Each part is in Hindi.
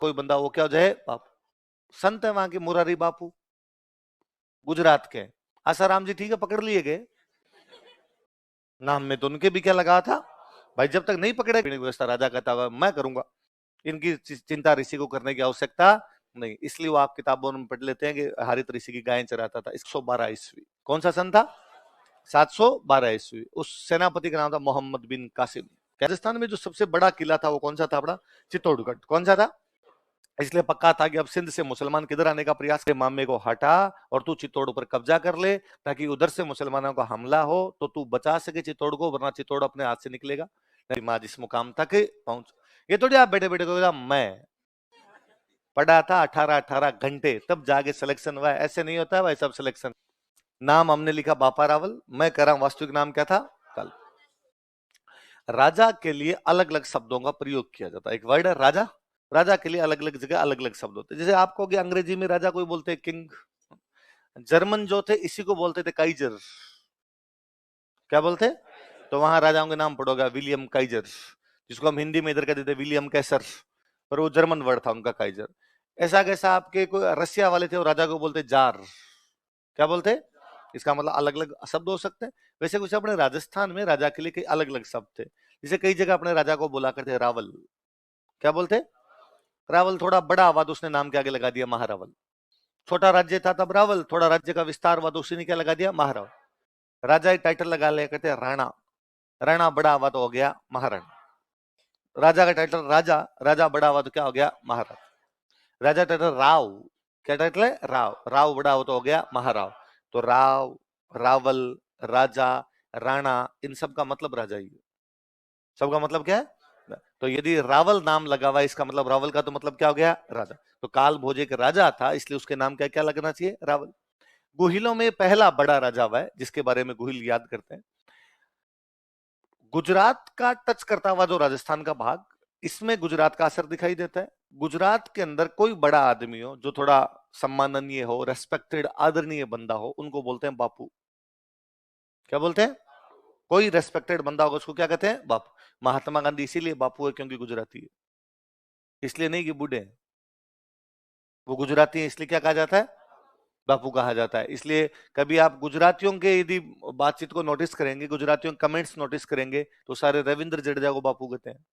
कोई बंदा वो क्या हो जाए बापू। संत है वहां के मुरारी बापू, गुजरात के। आसाराम जी ठीक है, पकड़ लिए गए, नाम में तो उनके भी क्या लगा था भाई, जब तक नहीं पकड़े व्यवस्था। राजा कहता हुआ मैं करूंगा, इनकी चिंता ऋषि को करने की आवश्यकता नहीं। इसलिए वो आप किताबों में पढ़ लेते हैं कि हरित ऋषि की गायें चराता था। 112 ईस्वी, कौन सा सन था? 712 ईस्वी। उस सेनापति का नाम था मोहम्मद बिन कासिम। राजस्थान में जो सबसे बड़ा किला था वो कौन सा था अपना? चित्तौड़गढ़। कौन सा था? इसलिए पक्का था कि अब सिंध से मुसलमान किधर आने का प्रयास के, मामे को हटा और तू चित्तौड़ पर कब्जा कर ले, ताकि उधर से मुसलमानों का हमला हो तो तू बचा सके चित्तौड़ को, वरना चित्तौड़ अपने हाथ से निकलेगा। मां जिस मुकाम तक पहुंच, ये थोड़ी आप बेटे बेटे को मैं पढ़ा था 18 घंटे तब जाके सिलेक्शन हुआ, ऐसे नहीं होता है भाई सब सिलेक्शन। नाम हमने लिखा बापा रावल, मैं कह रहा हूं वास्तविक नाम क्या था? कल। राजा के लिए अलग अलग शब्दों का प्रयोग किया जाता है। एक वर्ड है राजा, राजा के लिए अलग अलग जगह अलग अलग शब्द होते हैं। जैसे आपको अंग्रेजी में राजा कोई बोलते हैं किंग, जर्मन जो थे इसी को बोलते थे काइजर। क्या बोलते? तो वहां राजाओं के नाम पढ़ोगा विलियम काइजर, जिसको हम हिंदी में इधर कहते थे विलियम कैसर, पर वो जर्मन वर्ड था उनका काइजर। ऐसा कैसा आपके कोई रसिया वाले थे, वो राजा को बोलते जार। क्या बोलते? इसका मतलब अलग अलग शब्द हो सकते हैं। वैसे कुछ अपने राजस्थान में राजा के लिए कई अलग अलग शब्द थे। जैसे कई जगह अपने राजा को बोला करते रावल। क्या बोलते? रावल। थोड़ा बड़ा हुआ तो उसने नाम के आगे लगा दिया महारावल। छोटा राज्य था तब रावल, थोड़ा राज्य का विस्तार हुआ तो उसी ने क्या लगा दिया? महारावल। राजा एक टाइटल लगा लिया करते राणा, राणा बड़ा हुआ तो हो गया महाराणा। राजा का टाइटल राजा, राजा बड़ा हुआ तो क्या हो गया? महाराज। राजा टाइटल राव, क्या टाइटल है? राव, राव बड़ा हुआ तो हो गया महाराव। तो राव, रावल, राजा, राणा, इन सब का मतलब राजा ही है। सबका मतलब क्या है? तो यदि रावल नाम लगा हुआ, इसका मतलब रावल का तो मतलब क्या हो गया? राजा। तो काल भोज एक राजा था, इसलिए उसके नाम क्या क्या लगना चाहिए? रावल। गुहिलों में पहला बड़ा राजा हुआ है जिसके बारे में गुहिल याद करते हैं। गुजरात का टच करता हुआ जो राजस्थान का भाग, इसमें गुजरात का असर दिखाई देता है। गुजरात के अंदर कोई बड़ा आदमी हो जो थोड़ा सम्माननीय हो, रेस्पेक्टेड आदरणीय बंदा हो, उनको बोलते हैं बापू। क्या बोलते हैं? कोई रेस्पेक्टेड बंदा होगा उसको क्या कहते हैं? बापू। महात्मा गांधी इसीलिए बापू है क्योंकि गुजराती है, इसलिए नहीं कि बूढ़े हैं। वो गुजराती है इसलिए क्या कहा जाता है? बापू कहा जाता है। इसलिए कभी आप गुजरातियों के यदि बातचीत को नोटिस करेंगे, गुजरातियों के कमेंट्स नोटिस करेंगे, तो सारे रविंद्र जडेजा को बापू कहते हैं।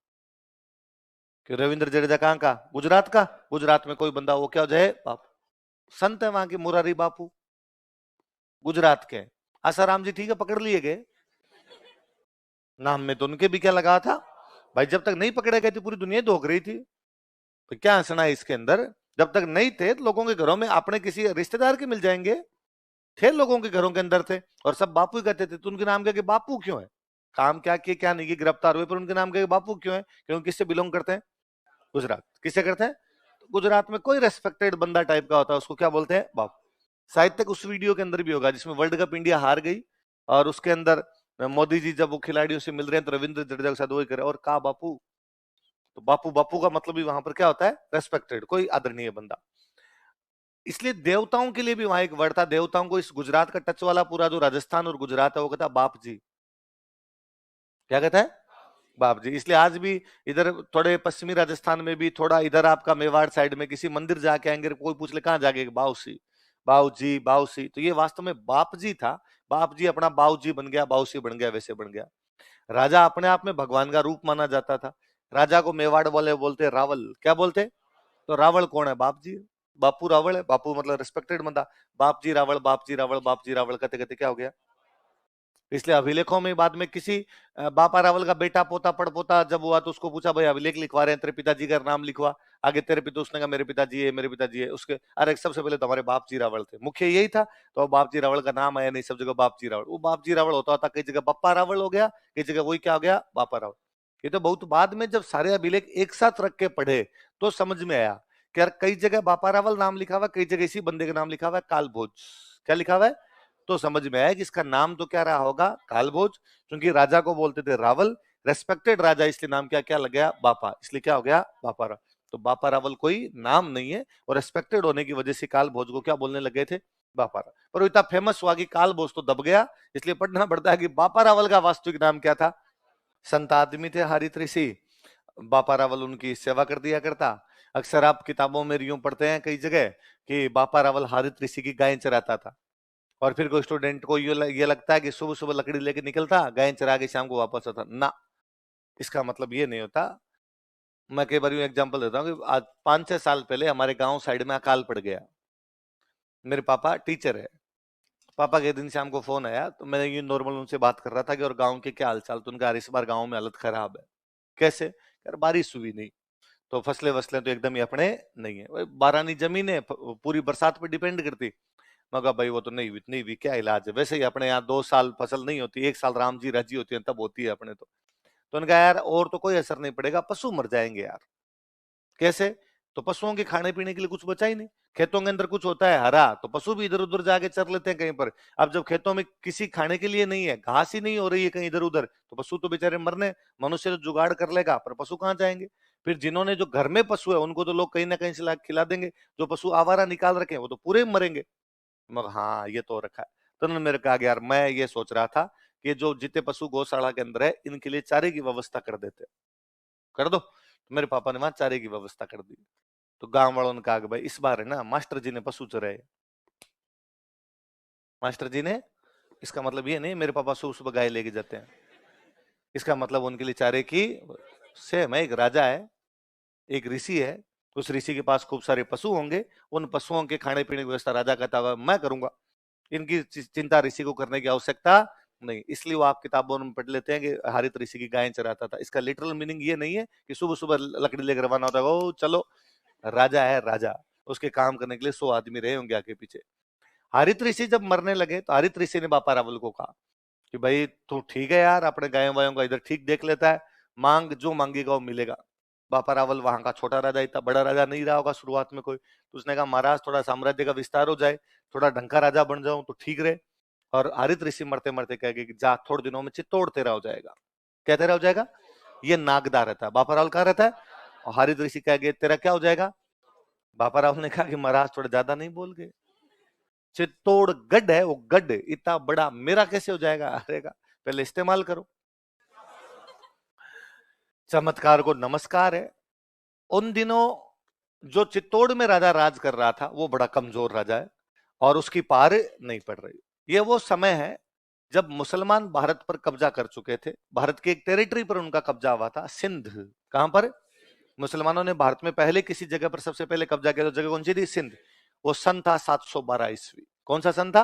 कि रविंद्र जडेजा कहाँ का? गुजरात का। गुजरात में कोई बंदा वो क्या हो जाए? बापू। संत है वहां के मुरारी बापू, गुजरात के। आसाराम जी ठीक है, पकड़ लिए गए, नाम में तो उनके भी क्या लगा था भाई, जब तक नहीं पकड़े गए थे पूरी दुनिया धोख रही थी। तो क्या हंसना है इसके अंदर? जब तक नहीं थे तो लोगों के घरों में अपने किसी रिश्तेदार के मिल जाएंगे, थे लोगों के घरों के अंदर थे और सब बापू ही कहते थे। तो उनके नाम क्या, बापू क्यों है? काम क्या किए क्या नहीं किए, गिरफ्तार हुए, पर उनके नाम क्या बापू क्यों है? क्योंकि किससे बिलोंग करते हैं? गुजरात। किससे करते हैं? तो गुजरात में कोई रेस्पेक्टेड बंदा टाइप का होता है, उसको क्या बोलते हैं? बापू। शायद तक उस वीडियो के अंदर भी होगा जिसमें वर्ल्ड कप इंडिया हार गई और उसके अंदर मोदी जी जब वो खिलाड़ियों से मिल रहे हैं तो रविंद्र जडेजा के साथ वही करे और कहा बापू। तो बापू, बापू का मतलब भी वहां पर क्या होता है? रेस्पेक्टेड, कोई आदरणीय बंदा। इसलिए देवताओं के लिए भी वहां एक वर्ड था। देवताओं को इस गुजरात का टच वाला पूरा जो राजस्थान और गुजरात है वो कहता बाप जी। क्या कहता है? बाप जी। इसलिए आज भी इधर थोड़े पश्चिमी राजस्थान में भी, थोड़ा इधर आपका मेवाड़ साइड में किसी मंदिर जाके आएंगे, कोई पूछ ले कहां जाके, बाऊसी, बाऊजी, बाऊसी, तो ये वास्तव में बाप जी था। बाप जी अपना बाऊजी बन गया, बाऊसी बन गया, वैसे बन गया। राजा अपने आप में भगवान का रूप माना जाता था। राजा को मेवाड़ वाले बोलते रावल। क्या बोलते? तो रावल कौन है? बाप जी। बापू रावल है, बापू मतलब रिस्पेक्टेड बंदा। बाप जी रावल, बाप जी रावल, बाप जी रावल कहते कहते क्या हो गया? इसलिए अभिलेखों में बाद में किसी बापा रावल का बेटा पोता पड़पोता जब हुआ तो उसको पूछा भाई अभिलेख लिखवा रहे हैं, तेरे पिताजी का नाम लिखवा आगे तेरे पिता। उसने कहा मेरे पिताजी है, मेरे पिताजी है। उसके अरे सबसे पहले तो हमारे बाप जी रावल थे, मुख्य यही था। तो बाप जी रावल का नाम आया नहीं, सब जगह बाप जी रावल। वो बाप जी रावल होता था, कई जगह बप्पा रावल हो गया, कई जगह वही क्या हो गया? बापा रावल। ये तो बहुत बाद में जब सारे अभिलेख एक साथ रख के पढ़े तो समझ में आया कि यार कई जगह बापा रावल नाम लिखा हुआ, कई जगह इसी बंदे का नाम लिखा हुआ है कालभोज। क्या लिखा हुआ है? तो समझ में आया कि इसका नाम तो क्या रहा होगा? कालभोज। क्योंकि राजा को बोलते थे रावल, रेस्पेक्टेड राजा, इसलिए नाम क्या क्या लग गया? बापा। इसलिए क्या हो गया? बापा रावल। तो बापा रावल कोई नाम नहीं है और रेस्पेक्टेड होने की वजह से कालभोज को क्या बोलने लगे थे? बापा रावल। पर वो इतना फेमस हुआ कि कालभोज तो दब गया, इसलिए पढ़ना पड़ता है कि बापा रावल का वास्तविक नाम क्या था? संत आदमी थे हरित ऋषि, बापा रावल उनकी सेवा कर दिया करता। अक्सर आप किताबों में यूं पढ़ते हैं कई जगह कि बापा रावल हारित ऋषि की गायें चराता था, और फिर कोई स्टूडेंट को ये लगता है कि सुबह सुबह लकड़ी लेके निकलता, गायें चरा के शाम को वापस आता ना। इसका मतलब ये नहीं होता। मैं कई बार यूं एग्जांपल देता हूँ कि आज 5-6 साल पहले हमारे गांव साइड में अकाल पड़ गया। मेरे पापा टीचर है। पापा के दिन शाम को फोन आया, तो मैं ये नॉर्मल उनसे बात कर रहा था कि और गांव के क्या हालचाल, तो उनका यार इस बार गांव में हालत खराब है। कैसे? यार बारिश हुई नहीं, तो फसलें वसलें तो एकदम ही अपने नहीं है, भाई बारानी जमीन है, पूरी बरसात पे डिपेंड करती। मगर भाई वो तो नहीं हुई, नहीं हुई, क्या इलाज है, वैसे ही अपने यहाँ 2 साल फसल नहीं होती, 1 साल राम जी राजी होती है तब होती है अपने तो उनका यार और तो कोई असर नहीं पड़ेगा, पशु मर जाएंगे यार। कैसे? तो पशुओं के खाने पीने के लिए कुछ बचा ही नहीं। खेतों के अंदर कुछ होता है हरा, तो पशु भी इधर उधर जाके चर लेते हैं कहीं पर। अब जब खेतों में किसी खाने के लिए नहीं है, घास ही नहीं हो रही है कहीं इधर उधर, तो पशु तो बेचारे मरने। मनुष्य तो जुगाड़ कर लेगा, पर पशु कहाँ जाएंगे? फिर जिन्होंने जो घर में पशु है उनको तो लोग कहीं ना कहीं से ला के खिला देंगे, जो पशु आवारा निकाल रखे हैं वो तो पूरे मरेंगे। मगर हाँ ये तो रखा है। तो उन्होंने मेरे कहा कि यार मैं ये सोच रहा था कि जो जितने पशु गौशाला के अंदर है इनके लिए चारे की व्यवस्था कर देते, कर दो। तो मेरे पापा ने वहां चारे की व्यवस्था कर दी। तो गांव वालों ने कहा कि भाई इस बार है ना मास्टर जी ने पशु चराए। मास्टर जी ने, इसका मतलब ये नहीं मेरे पापा सुबह सुबह गाय लेके जाते हैं। इसका मतलब उनके लिए चारे की सेम है। एक राजा है, एक ऋषि है, उस ऋषि के पास खूब सारे पशु होंगे, उन पशुओं के खाने पीने की व्यवस्था राजा कहता होगा मैं करूंगा। इनकी चिंता ऋषि को करने की आवश्यकता नहीं। इसलिए वो आप किताबों में पढ़ लेते हैं कि हरित ऋषि की गायें चराता था। इसका लिटरल मीनिंग ये नहीं है कि सुबह सुबह लकड़ी लेकर रवाना होता है ओ चलो। राजा है राजा, उसके काम करने के लिए 100 आदमी रहे होंगे आगे पीछे। हरित ऋषि जब मरने लगे तो हरित ऋषि ने बापा रावल को कहा कि भाई तू ठीक है यार, अपने गायों वायों का इधर ठीक देख लेता है, मांग जो मांगेगा वो मिलेगा। बापा रावल वहां का छोटा राजा, इतना बड़ा राजा नहीं रहा होगा शुरुआत में कोई, तो उसने कहा महाराज थोड़ा साम्राज्य का विस्तार हो जाए, थोड़ा ढंग का राजा बन जाऊं तो ठीक रहे। और हरित ऋषि मरते मरते कह गए कि जा थोड़े दिनों में चित्तौड़ तेरा हो जाएगा। क्या तेरा हो जाएगा? ये नागदा रहता है, बापा रावल कहाँ रहता है? और हरित ऋषि कह गए तेरा क्या हो जाएगा? बापा रावल ने कहा कि महाराज थोड़ा ज्यादा नहीं बोल गए, चित्तौड़गढ़ है वो गढ़ इतना बड़ा, मेरा कैसे हो जाएगा? अरे का पहले इस्तेमाल करो। चमत्कार को नमस्कार है। उन दिनों जो चित्तौड़ में राजा राज कर रहा था वो बड़ा कमजोर राजा है और उसकी पार नहीं पड़ रही। ये वो समय है जब मुसलमान भारत पर कब्जा कर चुके थे। भारत के एक टेरिटरी पर उनका कब्जा हुआ था, सिंध। कहां पर? मुसलमानों ने भारत में पहले किसी जगह पर सबसे पहले कब्जा किया, तो जगह कौन सी थी? सिंध। वो सन था 712 ईस्वी। कौन सा सन था?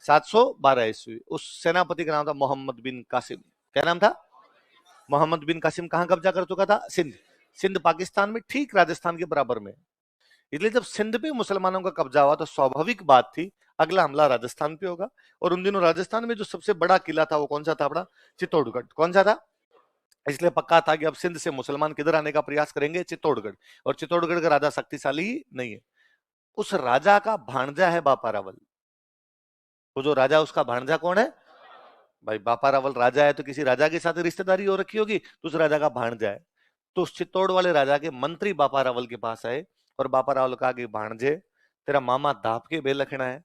712 ईस्वी। उस सेनापति का नाम था मोहम्मद बिन कासिम। क्या नाम था? मोहम्मद बिन कासिम। कहां कब्जा कर चुका था? सिंध। सिंध पाकिस्तान में ठीक राजस्थान के बराबर में। इसलिए जब सिंध पे मुसलमानों का कब्जा हुआ तो स्वाभाविक बात थी अगला हमला राजस्थान पे होगा। और उन दिनों राजस्थान में जो सबसे बड़ा किला था वो कौन सा था? बड़ा चित्तौड़गढ़। कौन सा था? इसलिए पक्का था कि अब सिंध से मुसलमान किधर आने का प्रयास करेंगे? चित्तौड़गढ़। और चित्तौड़गढ़ का राजा शक्तिशाली नहीं है। उस राजा का भांजा है बापा रावल। वो जो राजा उसका भांजा कौन है? भाई बापा रावल राजा है तो किसी राजा के साथ रिश्तेदारी हो रखी होगी, तो उस राजा का भांजा है। तो उस चित्तौड़ वाले राजा के मंत्री बापा रावल के पास आए और बापा रावल कहा कि भांजे तेरा मामा दाप के बेलखना है,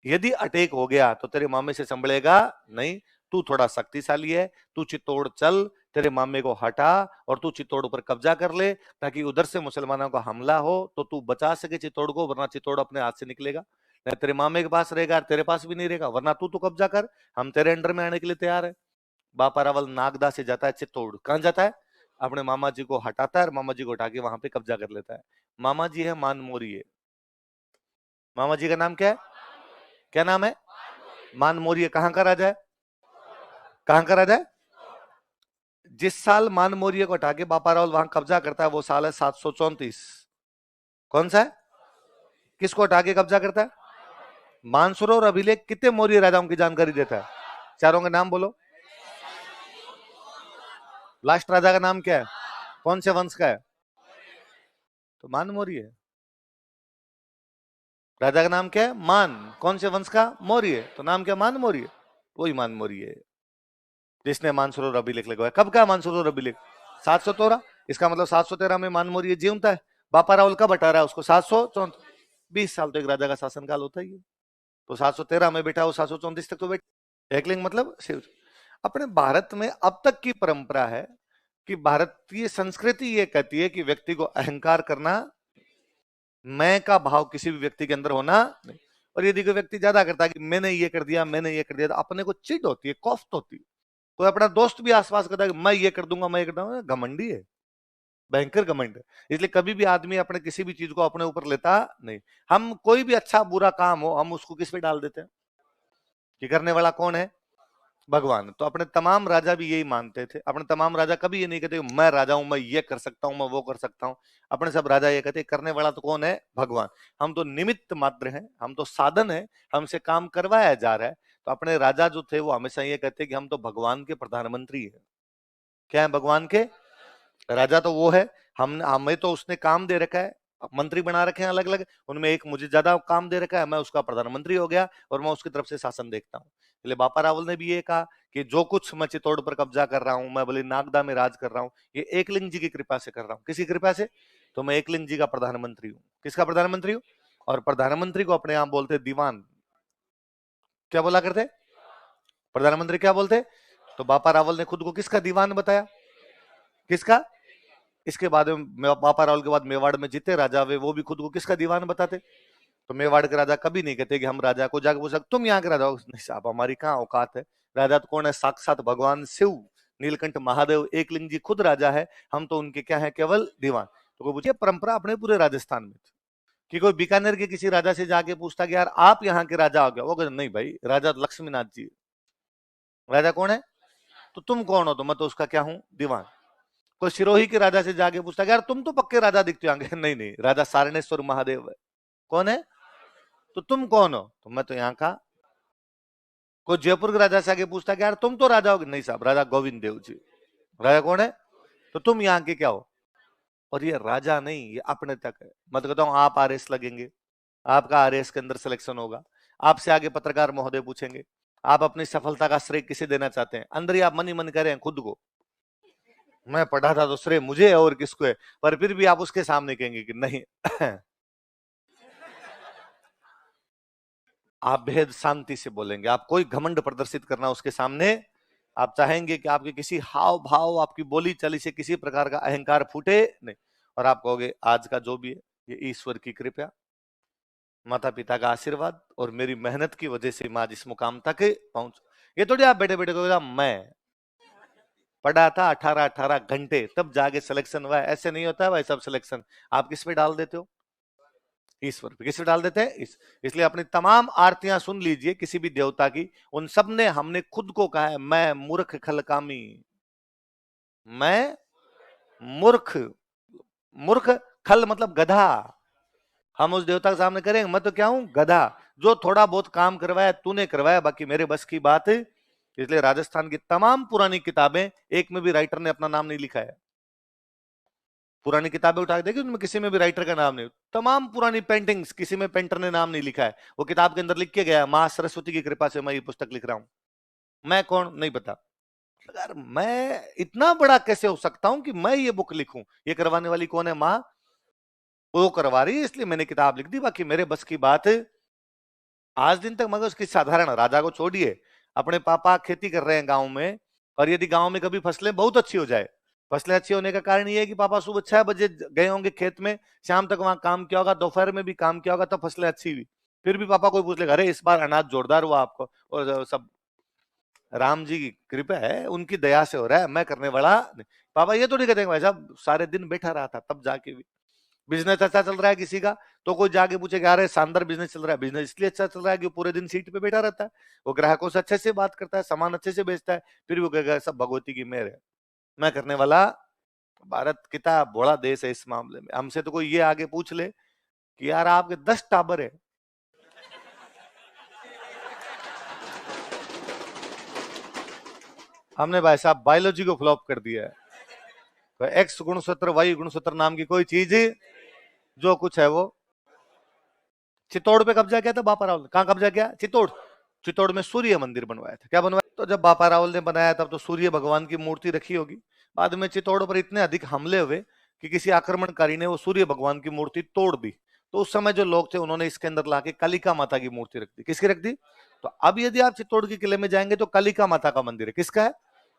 यदि अटैक हो गया तो तेरे मामे से संभलेगा नहीं। तू थोड़ा शक्तिशाली है, तू चित्तौड़ चल, तेरे मामे को हटा और तू चित्तौड़ पर कब्जा कर ले, ताकि उधर से मुसलमानों का हमला हो तो तू बचा सके चित्तौड़ को, वरना चित्तौड़ अपने हाथ से निकलेगा। नहीं तेरे मामे के पास रहेगा, तेरे पास भी नहीं रहेगा, वरना तू तो कब्जा कर, हम तेरे अंडर में आने के लिए तैयार है। बापा रावल नागदा से जाता है चित्तौड़। कहां जाता है? अपने मामा जी को हटाता है और मामा जी को उठा के वहां पे कब्जा कर लेता है। मामा जी है मानमोरिये। मामा जी का नाम क्या है? क्या नाम है? मानमोरिये। कहां का राजा है? कहां का राजा है? जिस साल मानमोरिये को हटा के बापा रावल वहां कब्जा करता है वो साल है 734। कौन सा है? किसको हटा के कब्जा करता है? मानसरोवर अभिलेख कितने मौर्य राजाओं की जानकारी देता है? चारों के नाम बोलो। लास्ट राजा का नाम क्या है? कौन से वंश का है? तो मान मौर्य। राजा का नाम क्या है? मान। कौन से वंश का? मौर्य। तो नाम क्या? मान मौर्य। वही मान मौर्य है जिसने मानसरोवर अभिलेख लगवाया। कब का मानसरोवर अभिलेख? 713। इसका मतलब 713 में मान मौर्य जीवता है। बापा रावल कब हटा रहा है उसको? 734। 20 साल तो एक राजा का शासनकाल होता ही है। तो 713 में बैठा, वो 734 तक तो बैठा। एकलिंग मतलब शिव। अपने भारत में अब तक की परंपरा है कि भारतीय संस्कृति ये कहती है कि व्यक्ति को अहंकार करना, मैं का भाव किसी भी व्यक्ति के अंदर होना नहीं। और यदि कोई व्यक्ति ज्यादा करता है कि मैंने ये कर दिया, मैंने ये कर दिया, तो अपने को चिढ़ होती है, कौफ्त होती है। कोई अपना दोस्त भी आसपास करता है कि मैं ये कर दूंगा, मैं ये कर दूंगा, घमंडी है, भयंकर घमंड है। इसलिए कभी भी आदमी अपने किसी भी चीज को अपने ऊपर लेता नहीं। हम कोई भी अच्छा बुरा काम हो, हम उसको किस पे डाल देते हैं कि करने वाला कौन है? भगवान। तो अपने तमाम राजा भी यही मानते थे। अपने तमाम राजा कभी ये नहीं कहते मैं राजा हूं, मैं ये कर सकता हूं, मैं वो कर सकता हूं। अपने सब राजा ये कहते करने वाला तो कौन है? भगवान। हम तो निमित्त मात्र हैं, हम तो साधन है, हमसे काम करवाया जा रहा है। तो अपने राजा जो थे वो हमेशा ये कहते कि हम तो भगवान के प्रधानमंत्री हैं। क्या है? भगवान के राजा तो वो है, हम हमें तो उसने काम दे रखा है, मंत्री बना रखे हैं अलग अलग, उनमें एक मुझे ज्यादा काम दे रखा है, मैं उसका प्रधानमंत्री हो गया और मैं उसकी तरफ से शासन देखता हूँ। इसलिए बापा रावल ने भी ये कहा कि जो कुछ मैं चित्तौड़ पर कब्जा कर रहा हूं, मैं बोले नागदा में राज कर रहा हूं, ये एकलिंग जी की कृपा से कर रहा हूं। किसी कृपा से? तो मैं एकलिंग जी का प्रधानमंत्री हूँ। किसका प्रधानमंत्री हूँ? और प्रधानमंत्री को अपने आप बोलते दीवान। क्या बोला करते? प्रधानमंत्री क्या बोलते? तो बापा रावल ने खुद को किसका दीवान बताया? किसका? इसके बाद में बापा रावल के बाद मेवाड़ में जितने राजा हुए वो भी खुद को किसका दीवान बताते? तो मेवाड़ के राजा कभी नहीं कहते कि हम राजा को जाकर पूछ सकते तुम यहाँ के राजा हो। नहीं साहब, हमारी कहाँ औकात है। राजा तो कौन है? साक्षात भगवान शिव, नीलकंठ महादेव, एकलिंग जी खुद राजा है। हम तो उनके क्या है? केवल दीवान। तो कोई पूछे, परंपरा अपने पूरे राजस्थान में थी कि कोई बीकानेर के किसी राजा से जाके पूछता कि यार आप यहाँ के राजा हो गया, वो कहते नहीं भाई, राजा लक्ष्मीनाथ जी। राजा कौन है? तो तुम कौन हो? तो मैं तो उसका क्या हूँ? दीवान। कोई सिरोही के राजा से जाके पूछता यार तुम तो पक्के राजा दिखते होंगे। नहीं नहीं, राजा सारणेश्वर महादेव है। कौन है? तो तुम कौन हो? तो मैं तो यहाँ का। कोई जयपुर के राजा से आके पूछता यार तुम तो राजा हो? नहीं साहब, राजा गोविंद देव जी। राजा कौन है? तो तुम यहाँ के क्या हो? और ये राजा नहीं, ये अपने तक है। मैं तो कहता हूँ आप आरएस लगेंगे, आपका आरएस के अंदर सिलेक्शन होगा, आपसे आगे पत्रकार महोदय पूछेंगे आप अपनी सफलता का श्रेय किसे देना चाहते हैं, अंदर ही आप मन ही मन करें खुद को मैं पढ़ा था तो श्रेय मुझे है और किसको है, पर फिर भी आप उसके सामने कहेंगे कि नहीं। आप बेहद शांति से बोलेंगे, आप कोई घमंड प्रदर्शित करना उसके सामने, आप चाहेंगे कि आपके किसी हाव भाव, आपकी बोली चाली से किसी प्रकार का अहंकार फूटे नहीं। और आप कहोगे आज का जो भी है ये ईश्वर की कृपा, माता पिता का आशीर्वाद और मेरी मेहनत की वजह से मैं आज इस मुकाम तक पहुंच। ये थोड़ी आप बैठे बैठे कहोगे मैं पढ़ा था 18-18 घंटे तब जाके सिलेक्शन हुआ है। ऐसे नहीं होता है भाई सब सिलेक्शन। आप किस पे डाल देते हो? ईश्वर पे। किस पे डाल देते हैं? इसलिए अपनी तमाम आरतियां सुन लीजिए किसी भी देवता की, उन सब ने हमने खुद को कहा है मैं मूर्ख खलकामी। मैं मूर्ख, मूर्ख खल मतलब गधा। हम उस देवता के सामने करेंगे मैं तो क्या हूं? गधा। जो थोड़ा बहुत काम करवाया तूने करवाया, बाकी मेरे बस की बात है। इसलिए राजस्थान की तमाम पुरानी किताबें, एक में भी राइटर ने अपना नाम नहीं लिखा है। पुरानी किताबें उठा के देखिए, उनमें किसी में भी राइटर का नाम नहीं। तमाम पुरानी पेंटिंग्स, किसी में पेंटर ने नाम नहीं लिखा है। वो किताब के अंदर लिख के गया मां सरस्वती की कृपा से मैं ये पुस्तक लिख रहा हूं। मैं कौन? नहीं पता। यार मैं इतना बड़ा कैसे हो सकता हूं कि मैं ये बुक लिखूं? ये करवाने वाली कौन है? मां। वो करवा रही है इसलिए मैंने किताब लिख दी, बाकी मेरे बस की बात है। आज दिन तक मगर उसकी साधारण राजा को छोड़िए, अपने पापा खेती कर रहे हैं गांव में, और यदि गांव में कभी फसलें बहुत अच्छी हो जाए, फसलें अच्छी होने का कारण ये है कि पापा सुबह 6 बजे गए होंगे खेत में, शाम तक वहां काम किया होगा, दोपहर में भी काम किया होगा, तब फसलें अच्छी हुई। फिर भी पापा कोई पूछ लेगा अरे इस बार अनाज जोरदार हुआ आपको, और सब राम जी की कृपा है, उनकी दया से हो रहा है, मैं करने वाला नहीं। पापा ये तो नहीं कहते भाई साहब सारे दिन बैठा रहा था तब जाके भी। बिजनेस अच्छा चल रहा है किसी का, तो कोई जाके पूछे कि अरे शानदार बिजनेस चल रहा है। बिजनेस इसलिए अच्छा चल रहा है कि वो पूरे दिन सीट पे बैठा रहता है, वो ग्राहकों से अच्छे से बात करता है, सामान अच्छे से बेचता है, फिर वो कहेगा सब भगवती की मेहर है, मैं करने वाला। भारत कितना बड़ा देश है इस मामले में। हमसे तो कोई ये आगे पूछ ले कि यार आपके 10 टावर है, हमने भाई साहब बायोलॉजी को फ्लॉप कर दिया है। तो एक्स गुणसूत्र वाई गुणसूत्र नाम की कोई चीज, जो कुछ है वो। चित्तौड़ पे कब्जा किया था बापा रावल ने। कहां कब्जा किया? चित्तौड़। चित्तौड़ में सूर्य मंदिर बनवाया था। क्या बनवाया? तो जब बापा रावल ने बनाया तब तो सूर्य भगवान की मूर्ति रखी होगी। बाद में चित्तौड़ पर इतने अधिक हमले हुए कि किसी आक्रमणकारी ने वो सूर्य भगवान की मूर्ति तोड़ दी। तो उस समय जो लोग थे उन्होंने इसके अंदर लाके कालिका माता की मूर्ति रख दी। किसकी रख दी? तो अब यदि आप चित्तौड़ के किले में जाएंगे तो कालिका माता का मंदिर है। किसका है?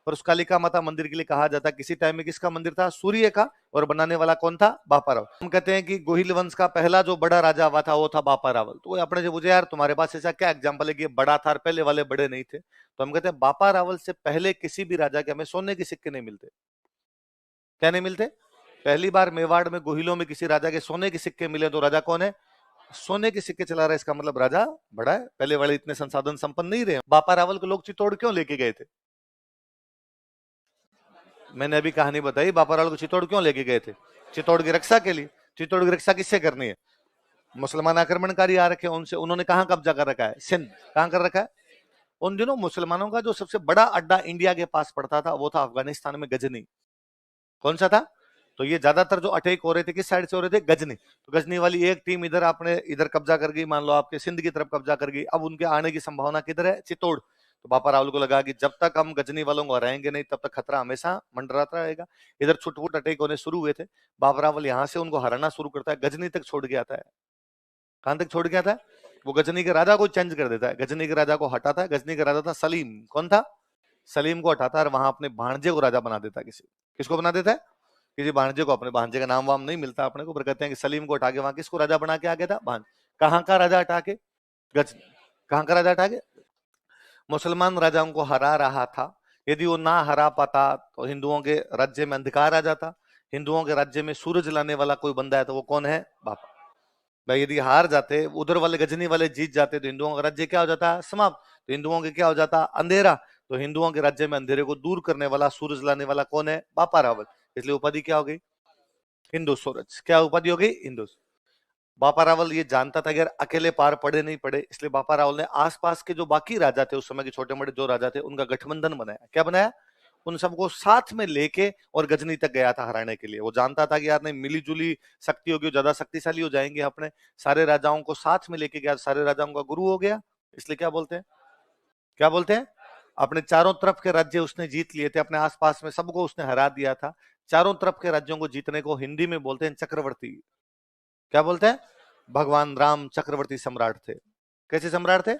और उस कालिका माता मंदिर के लिए कहा जाता है किसी टाइम में किसका मंदिर था, सूर्य का, और बनाने वाला कौन था, बापा रावल। हम कहते हैं कि गोहिल वंश का पहला जो बड़ा राजा हुआ था वो था बापा रावल। तो अपने से पूछे यार तुम्हारे पास ऐसा क्या एग्जाम्पल है कि बड़ा था और पहले वाले बड़े नहीं थे, तो हम कहते हैं बापा रावल से पहले किसी भी राजा के हमें सोने के सिक्के नहीं मिलते। क्या नहीं मिलते? पहली बार मेवाड़ में गोहिलों में किसी राजा के सोने के सिक्के मिले तो राजा कौन है, सोने के सिक्के चला रहा है, इसका मतलब राजा बड़ा है। पहले वाले इतने संसाधन संपन्न नहीं रहे। बापा रावल को लोग चित्तौड़ क्यों लेके गए थे? मैंने अभी कहानी बताई, बापा रावल को चित्तौड़ क्यों लेके गए थे? चित्तौड़ की रक्षा के लिए। चित्तौड़ की रक्षा किससे करनी है? मुसलमान आक्रमणकारी आ रखे उनसे, उन्होंने कहां कब्जा कर रखा है? सिंध। कहां कर रखा है? उन दिनों मुसलमानों का जो सबसे बड़ा अड्डा इंडिया के पास पड़ता था वो था अफगानिस्तान में गजनी। कौन सा था? तो ये ज्यादातर जो अटैक हो रहे थे किस साइड से हो रहे थे? गजनी। तो गजनी वाली एक टीम इधर आपने इधर कब्जा कर गई, मान लो आपके सिंध की तरफ कब्जा कर गई, अब उनके आने की संभावना किधर है? चित्तौड़। तो बापा रावल को लगा कि जब तक हम गजनी वालों को हराएंगे नहीं तब तक खतरा हमेशा मंडराता रहेगा। इधर छुटपुट अटैक होने शुरू हुए थे। बापा रावल यहाँ से उनको हराना शुरू करता है, गजनी तक छोड़ के आता है। कहां तक छोड़ के आता है? वो गजनी के राजा को चेंज कर देता है, गजनी के राजा को हटाता है। गजनी का राजा था सलीम। कौन था? सलीम को हटाता है और वहां अपने भांजे को राजा बना देता है। किसको बना देता है? किसी भांजे को। अपने भांजे का नाम वाम नहीं मिलता अपने को, पर कहते हैं कि सलीम को हटा के वहां किसको राजा बना के आ गया था? भांज। कहां का राजा हटा के? गज। कहां का राजा हटा के? मुसलमान राजाओं को हरा रहा था। यदि वो ना हरा पाता तो हिंदुओं के राज्य में अंधकार आ जाता। हिंदुओं के राज्य में सूरज लाने वाला कोई बंदा है तो वो कौन है? बापा। भाई यदि हार जाते, उधर वाले गजनी वाले जीत जाते तो हिंदुओं का राज्य क्या हो जाता? समाप्त। तो हिंदुओं के क्या हो जाता? अंधेरा। तो हिंदुओं के राज्य में अंधेरे को दूर करने वाला, सूरज लाने वाला कौन है? बापा रावल। इसलिए उपाधि क्या हो गई? हिंदू सूरज। क्या उपाधि हो गई? हिंदू। बापा रावल ये जानता था कि यार अकेले पार पड़े नहीं पड़े, इसलिए बापा रावल ने आसपास के जो बाकी राजा थे, उस समय के छोटे मोटे जो राजा थे, उनका गठबंधन बनाया। क्या बनाया? उन सबको साथ में लेके और गजनी तक गया था हराने के लिए। वो जानता था कि यार नहीं मिली जुली शक्ति होगी, ज्यादा शक्तिशाली हो जाएंगे। अपने सारे राजाओं को साथ में लेके गया, सारे राजाओं का गुरु हो गया। इसलिए क्या बोलते हैं? क्या बोलते हैं? अपने चारों तरफ के राज्य उसने जीत लिए थे, अपने आसपास में सबको उसने हरा दिया था। चारों तरफ के राज्यों को जीतने को हिंदी में बोलते हैं चक्रवर्ती। क्या बोलते हैं? भगवान राम चक्रवर्ती सम्राट थे। कैसे सम्राट थे?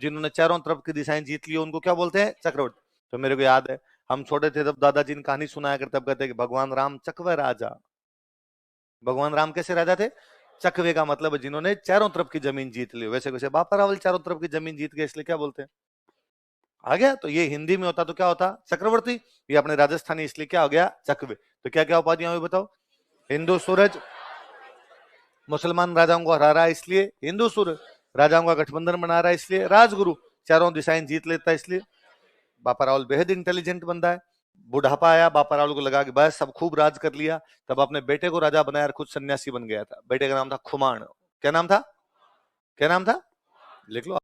जिन्होंने चारों तरफ की दिशाएं जीत ली, उनको क्या बोलते हैं? चक्रवर्ती। तो मेरे को याद है हम छोटे थे तब दादाजी ने कहानी सुनाया करते, तब कहते कि भगवान राम चकवे राजा। भगवान राम कैसे राजा थे? चकवे का मतलब जिन्होंने चारों तरफ की जमीन जीत ली। वैसे वैसे बापा रावल चारों तरफ की जमीन जीत गए, इसलिए क्या बोलते हैं? आ गया। तो ये हिंदी में होता तो क्या होता? चक्रवर्ती। ये अपने राजस्थानी, इसलिए क्या हो गया? चकवे। तो क्या क्या उपाधियां हुई बताओ? हिंदू सूरज। मुसलमान राजाओं को हरा रहा है इसलिए हिंदू सूरज। राजाओं का गठबंधन बना रहा है इसलिए राजगुरु। चारों दिशाएं जीत लेता है इसलिए। बापा रावल बेहद इंटेलिजेंट बंदा है। बुढ़ापा आया, बापा रावल को लगा कि बस सब खूब राज कर लिया, तब अपने बेटे को राजा बनाया और खुद सन्यासी बन गया था। बेटे का नाम था खुमान। क्या नाम था? क्या नाम था? लिख लो।